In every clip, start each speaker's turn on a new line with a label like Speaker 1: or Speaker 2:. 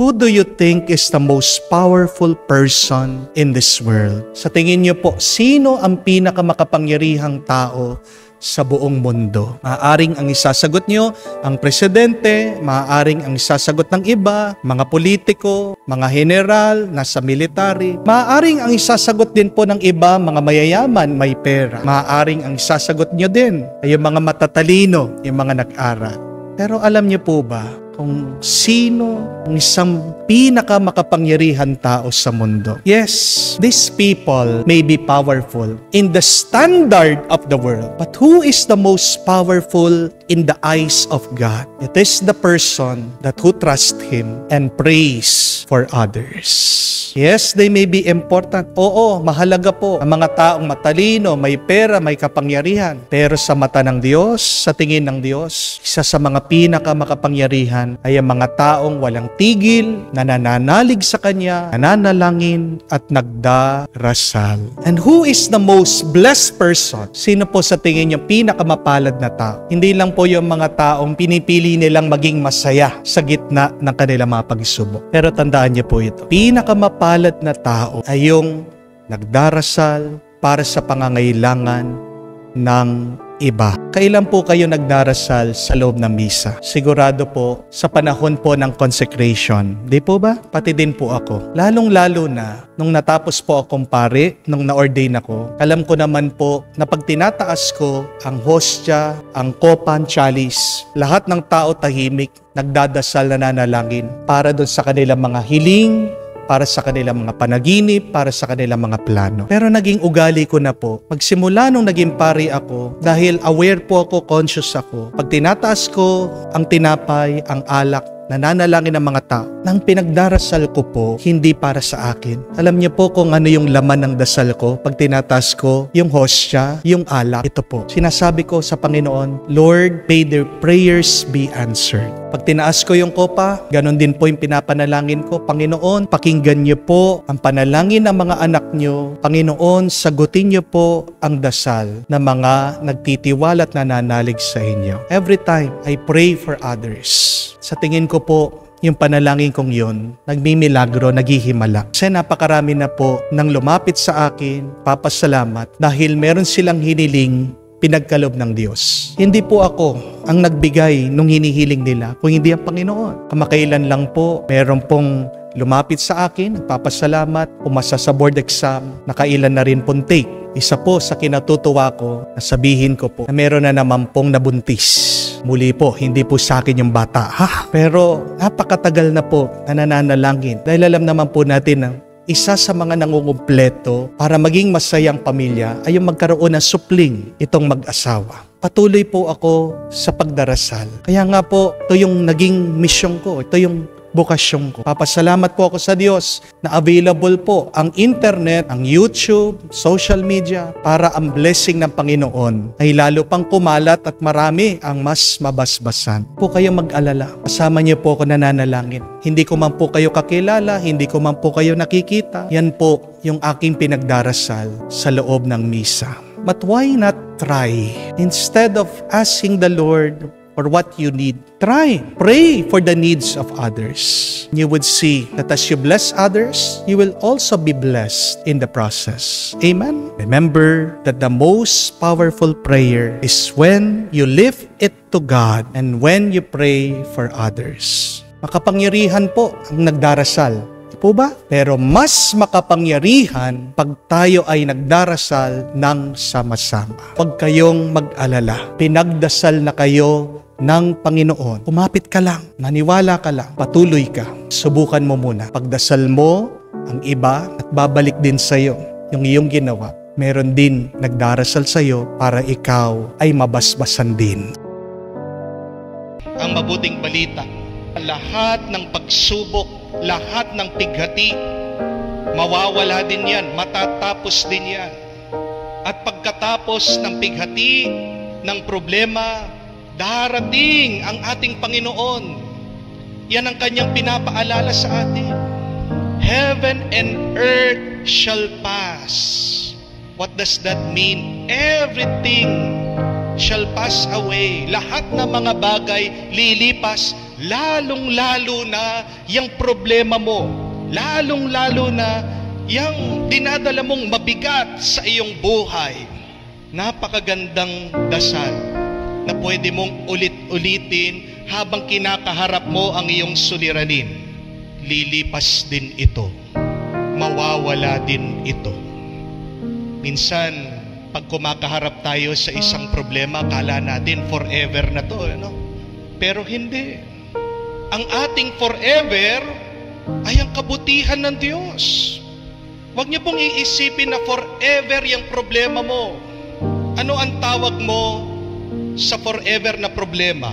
Speaker 1: Who do you think is the most powerful person in this world? Sa tingin niyo po, sino ang pinakamakapangyarihang tao sa buong mundo? Maaaring ang isasagot niyo, ang presidente, maaaring ang isasagot ng iba, mga politiko, mga general, nasa military. Maaaring ang isasagot din po ng iba, mga mayayaman, may pera. Maaaring ang isasagot niyo din ay yung mga matatalino, yung mga nag-aral. Pero alam niyo po ba kung sino ang isang pinakamakapangyarihan tao sa mundo? Yes, these people may be powerful in the standard of the world. But who is the most powerful in the eyes of God? It is the person that who trusts Him and prays for others. Yes, they may be important. Oo, mahalaga po ang mga taong matalino, may pera, may kapangyarihan. Pero sa mata ng Diyos, sa tingin ng Diyos, isa sa mga pinakamakapangyarihan ay ang mga taong walang tigil, nananalig sa Kanya, nananalangin at nagdarasal. And who is the most blessed person? Sino po sa tingin niyo pinakamapalad na tao? Hindi lang po yung mga taong pinipili nilang maging masaya sa gitna ng kanilang mga pagsubok. Pero tandaan niyo po ito, pinakamapalad na tao ay yung nagdarasal para sa pangangailangan ng iba. Kailan po kayo nagdarasal sa loob ng misa? Sigurado po sa panahon po ng consecration. Di po ba? Pati din po ako. Lalong-lalo na nung natapos po akong pare, nung na-ordain ako, alam ko naman po na pag tinataas ko ang hostya, ang kopan, chalice, lahat ng tao tahimik, nagdadasal, nananalangin para doon sa kanilang mga hiling, para sa kanilang mga panaginip, para sa kanilang mga plano. Pero naging ugali ko na po, magsimula nung naging pari ako, dahil aware po ako, conscious ako, pag tinataas ko ang tinapay, ang alak, nananalangin ng mga tao, nang pinagdarasal ko po, hindi para sa akin. Alam niyo po kung ano yung laman ng dasal ko, pag tinataas ko, yung hostya, yung alak, ito po. Sinasabi ko sa Panginoon, Lord, may their prayers be answered. Pag tinaas ko yung kopa, ganon din po yung pinapanalangin ko. Panginoon, pakinggan niyo po ang panalangin ng mga anak niyo. Panginoon, sagutin niyo po ang dasal ng mga nagtitiwala at nananalig sa inyo. Every time I pray for others, sa tingin ko po, yung panalangin kong yun, nagmimilagro, naghihimala. Kasi napakarami na po nang lumapit sa akin, papasalamat, dahil meron silang hiniling pinagkalob ng Diyos. Hindi po ako ang nagbigay nung hinihiling nila, kung hindi ang Panginoon. Kamakailan lang po, meron pong lumapit sa akin, nagpapasalamat, umasa sa board exam, nakailan na rin pong take. Isa po sa kinatutuwa ko, nasabihin ko po, na meron na naman pong nabuntis. Muli po, hindi po sa akin yung bata. Pero napakatagal na po na nananalangin. Dahil alam naman po natin na isa sa mga nangungumpleto para maging masayang pamilya ay yung magkaroon ng supling itong mag-asawa. Patuloy po ako sa pagdarasal. Kaya nga po, ito yung naging mission ko. Ito yung bukasyon ko. Papasalamat po ako sa Diyos na available po ang internet, ang YouTube, social media para ang blessing ng Panginoon ay lalo pang kumalat at marami ang mas mabasbasan. Po kayo mag-alala. Kasama niyo po ako nananalangin. Hindi ko man po kayo kakilala, hindi ko man po kayo nakikita. Yan po yung aking pinagdarasal sa loob ng misa. But why not try? Instead of asking the Lord for what you need, pray for the needs of others. You would see that as you bless others, you will also be blessed in the process. Amen? Remember that the most powerful prayer is when you lift it to God and when you pray for others. Makapangyarihan po ang nagdarasal. Po ba? Pero mas makapangyarihan pag tayo ay nagdarasal ng sama-sama. Huwag kayong mag-alala. Pinagdasal na kayo ng Panginoon. Kumapit ka lang, naniwala ka lang, patuloy ka. Subukan mo muna. Pagdasal mo ang iba at babalik din sa iyo yung iyong ginawa. Meron din nagdarasal sa iyo para ikaw ay mabasbasan din. Ang mabuting balita, lahat ng pagsubok, lahat ng pighati, mawawala din yan, matatapos din yan. At pagkatapos ng pighati, ng problema, darating ang ating Panginoon. Yan ang kanyang pinapaalala sa atin. Heaven and earth shall pass. What does that mean? Everything shall pass away. Lahat ng mga bagay lilipas, lalong-lalo na yung problema mo. Lalong-lalo na yung dinadala mong mabigat sa iyong buhay. Napakagandang dasal na pwede mong ulit-ulitin habang kinakaharap mo ang iyong suliranin. Lilipas din ito. Mawawala din ito. Minsan, pag kumakaharap tayo sa isang problema, akala natin forever na to, ano? Pero hindi. Ang ating forever ay ang kabutihan ng Diyos. Huwag niyo pong iisipin na forever yung problema mo. Ano ang tawag mo sa forever na problema?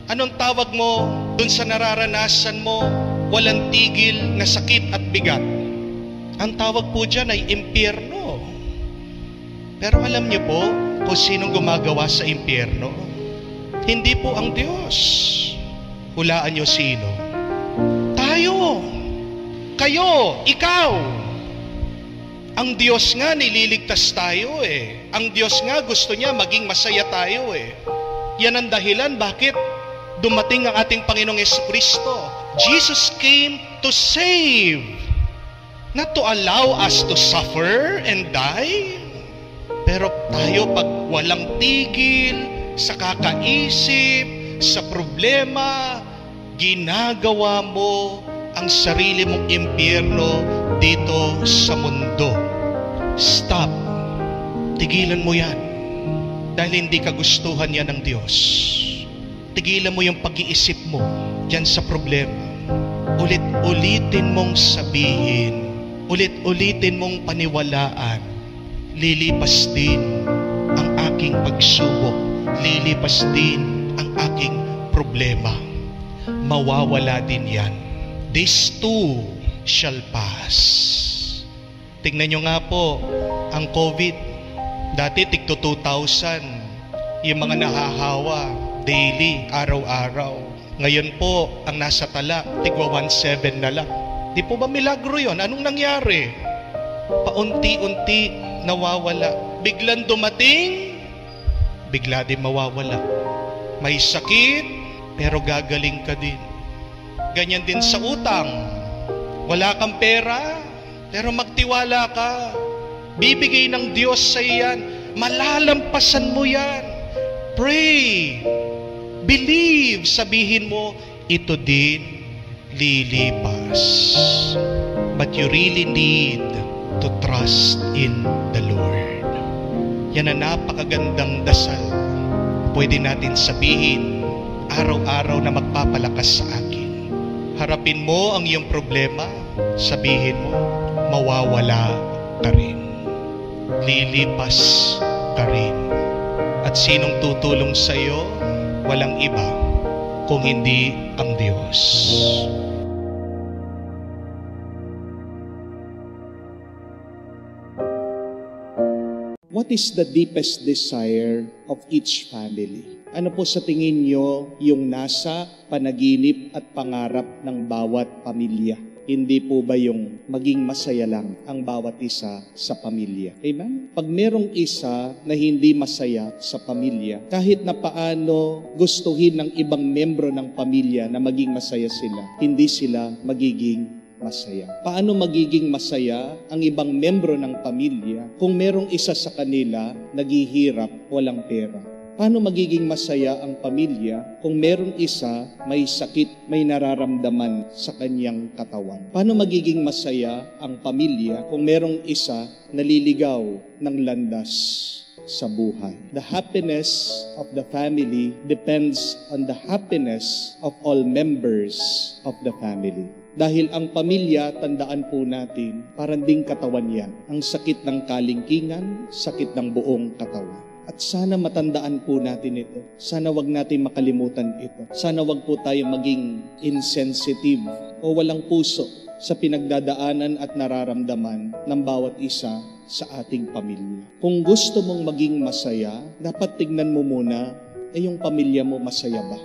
Speaker 1: Anong tawag mo dun sa nararanasan mo walang tigil na sakit at bigat? Ang tawag po dyan ay impyerno. Pero alam niyo po kung sinong gumagawa sa impyerno? Hindi po ang Diyos. Hulaan niyo sino? Tayo. Kayo. Ikaw. Ang Diyos nga nililigtas tayo eh. Ang Diyos nga gusto niya maging masaya tayo eh. Yan ang dahilan bakit dumating ang ating Panginoong Jesucristo. Jesus came to save, not to allow us to suffer and die. Pero tayo pag walang tigil sa kakaisip, sa problema, ginagawa mo ang sarili mong impyerno dito sa mundo. Stop. Tigilan mo yan. Dahil hindi kagustuhan yan ng Diyos. Tigilan mo yung pag-iisip mo dyan sa problema. Ulit-ulitin mong sabihin, ulit-ulitin mong paniwalaan, lilipas din ang aking pagsubok, lilipas din ang aking problema. Mawawala din yan. This too shall pass. Tingnan nyo nga po, ang COVID, dati tigto 2,000, yung mga nahahawa, daily, araw-araw. Ngayon po, ang nasa tala, tigwa 1,700 na lang. Di po ba milagro yon? Anong nangyari? Paunti-unti nawawala. Biglang dumating, bigla din mawawala. May sakit, pero gagaling ka din. Ganyan din sa utang. Wala kang pera, pero magtiwala ka. Bibigay ng Diyos sa iyan. Malalampasan mo yan. Pray. Believe. Sabihin mo, ito din lilipas. But you really need to trust in the Lord. Yan ang napakagandang dasal. Pwede natin sabihin araw-araw na magpapalakas sa akin. Harapin mo ang iyong problema, sabihin mo, mawawala ka rin. Lilipas ka rin. At sinong tutulong sa iyo? Walang iba kung hindi ang Diyos. What is the deepest desire of each family? Ano po sa tingin nyo yung nasa panaginip at pangarap ng bawat pamilya? Hindi po ba yung maging masaya lang ang bawat isa sa pamilya? Amen? Pag merong isa na hindi masaya sa pamilya, kahit na paano gustuhin ng ibang membro ng pamilya na maging masaya sila, hindi sila magiging masaya. Paano magiging masaya ang ibang membro ng pamilya kung merong isa sa kanila naghihirap, walang pera? Paano magiging masaya ang pamilya kung merong isa may sakit, may nararamdaman sa kanyang katawan? Paano magiging masaya ang pamilya kung merong isa naliligaw ng landas sa buhay? The happiness of the family depends on the happiness of all members of the family. Dahil ang pamilya, tandaan po natin, parang ding katawan yan. Ang sakit ng kalingkingan, sakit ng buong katawan. At sana matandaan po natin ito. Sana wag natin makalimutan ito. Sana wag po tayo maging insensitive o walang puso sa pinagdadaanan at nararamdaman ng bawat isa sa ating pamilya. Kung gusto mong maging masaya, dapat tignan mo muna, yung pamilya mo masaya ba?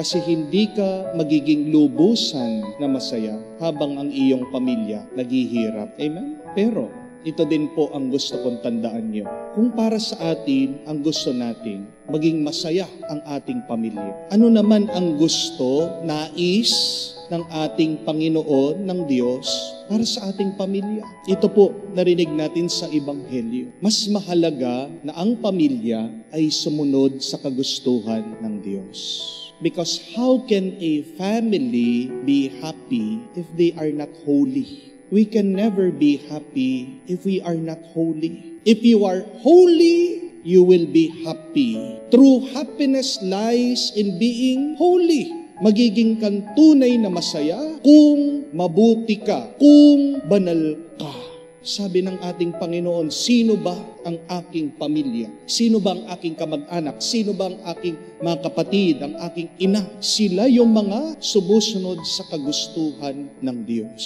Speaker 1: Kasi hindi ka magiging lubusan na masaya habang ang iyong pamilya naghihirap. Amen? Pero ito din po ang gusto kong tandaan nyo. Kung para sa atin, ang gusto natin, maging masaya ang ating pamilya. Ano naman ang gusto, nais ng ating Panginoon, ng Diyos, para sa ating pamilya? Ito po, narinig natin sa Ebanghelyo. Mas mahalaga na ang pamilya ay sumunod sa kagustuhan ng Diyos. Because how can a family be happy if they are not holy? We can never be happy if we are not holy. If you are holy, you will be happy. True happiness lies in being holy. Magiging kang tunay na masaya kung mabuti ka, kung banal ka. Sabi ng ating Panginoon, sino ba ang aking pamilya? Sino ba ang aking kamag-anak? Sino ba ang aking mga kapatid, ang aking ina? Sila yung mga sumusunod sa kagustuhan ng Diyos.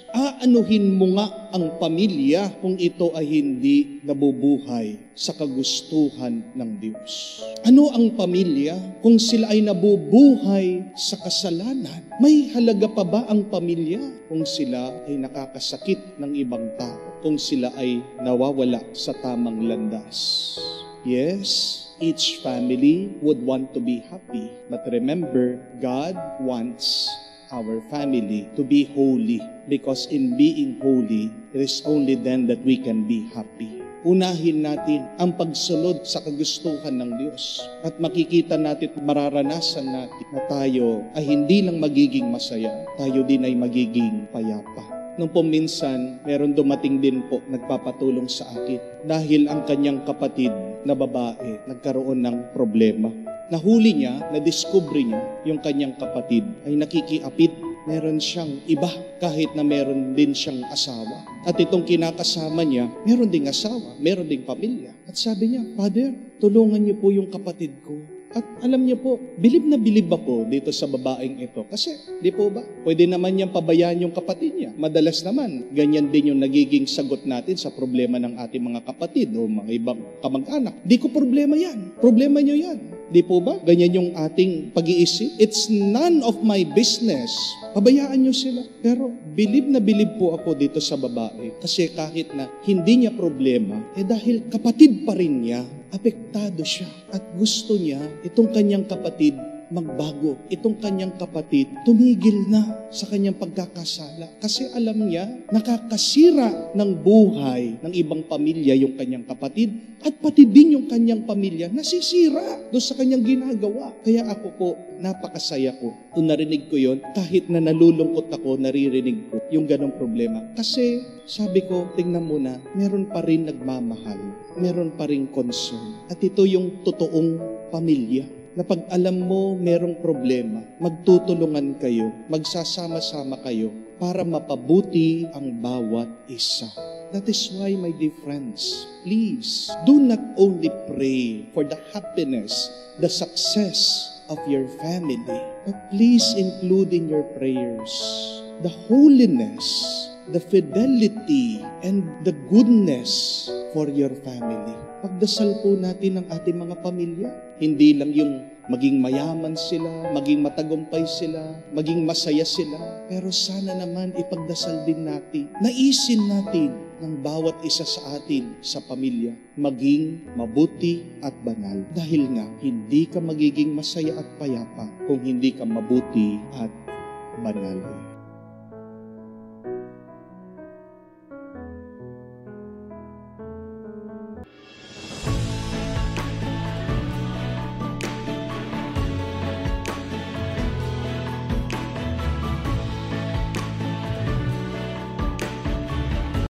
Speaker 1: Aanuhin mo nga ang pamilya kung ito ay hindi nabubuhay sa kagustuhan ng Diyos. Ano ang pamilya kung sila ay nabubuhay sa kasalanan? May halaga pa ba ang pamilya kung sila ay nakakasakit ng ibang tao? Kung sila ay nawawala sa tamang landas? Yes, each family would want to be happy. But remember, God wants our family to be holy, because in being holy, it is only then that we can be happy. Unahin natin ang pagsunod sa kagustuhan ng Diyos at makikita natin, mararanasan natin na tayo ay hindi lang magiging masaya, tayo din ay magiging payapa. Nung minsan, meron dumating din po nagpapatulong sa akin dahil ang kanyang kapatid na babae nagkaroon ng problema. Nahuli niya, nadiskubre niya, yung kanyang kapatid ay nakikiapid. Meron siyang iba kahit na meron din siyang asawa. At itong kinakasama niya, meron ding asawa, meron ding pamilya. At sabi niya, Father, tulungan niyo po yung kapatid ko. At alam niyo po, bilib na bilib ako dito sa babaeng ito. Kasi, di po ba, pwede naman niyang pabayaan yung kapatid niya. Madalas naman, ganyan din yung nagiging sagot natin sa problema ng ating mga kapatid o mga ibang kamag-anak. Di ko problema yan. Problema niyo yan. Di po ba? Ganyan yung ating pag-iisip. It's none of my business. Pabayaan niyo sila. Pero bilib na bilib po ako dito sa babae. Kasi kahit na hindi niya problema, dahil kapatid pa rin niya, apektado siya. At gusto niya, itong kanyang kapatid magbago. Itong kanyang kapatid tumigil na sa kanyang pagkakasala. Kasi alam niya, nakakasira ng buhay ng ibang pamilya yung kanyang kapatid at pati din yung kanyang pamilya nasisira doon sa kanyang ginagawa. Kaya ako po, napakasaya ko. Kung narinig ko yon, kahit na nalulungkot ako, naririnig ko yung ganong problema. Kasi sabi ko, tingnan mo na, meron pa rin nagmamahal. Meron pa rin concern. At ito yung totoong pamilya. Na pag alam mo merong problema, magtutulungan kayo, magsasama-sama kayo para mapabuti ang bawat isa. That is why, my dear friends, please, do not only pray for the happiness, the success of your family, but please include in your prayers the holiness, the fidelity, and the goodness for your family. Pagdasal po natin ang ating mga pamilya. Hindi lang yung maging mayaman sila, maging matagumpay sila, maging masaya sila. Pero sana naman ipagdasal din natin, naisin natin ng bawat isa sa atin sa pamilya, maging mabuti at banal. Dahil nga, hindi ka magiging masaya at payapa kung hindi ka mabuti at banal.